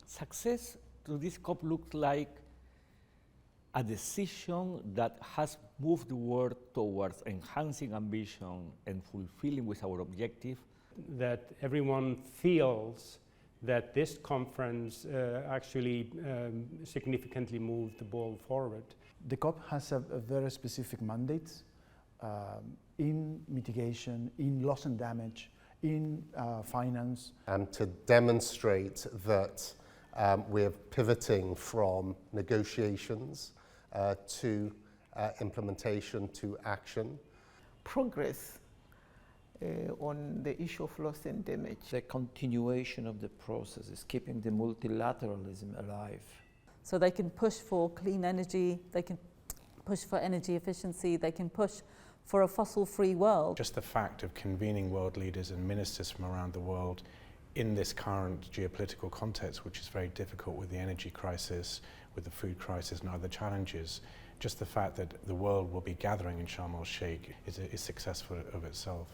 Success to this COP looks like a decision that has moved the world towards enhancing ambition and fulfilling with our objective. That everyone feels that this conference actually significantly moved the ball forward. The COP has a very specific mandate in mitigation, in loss and damage, in finance. And to demonstrate that we're pivoting from negotiations to implementation, to action. Progress on the issue of loss and damage. The continuation of the process is keeping the multilateralism alive. So they can push for clean energy, they can push for energy efficiency, they can push for a fossil-free world. Just the fact of convening world leaders and ministers from around the world in this current geopolitical context, which is very difficult with the energy crisis, with the food crisis and other challenges, just the fact that the world will be gathering in Sharm el-Sheikh is successful of itself.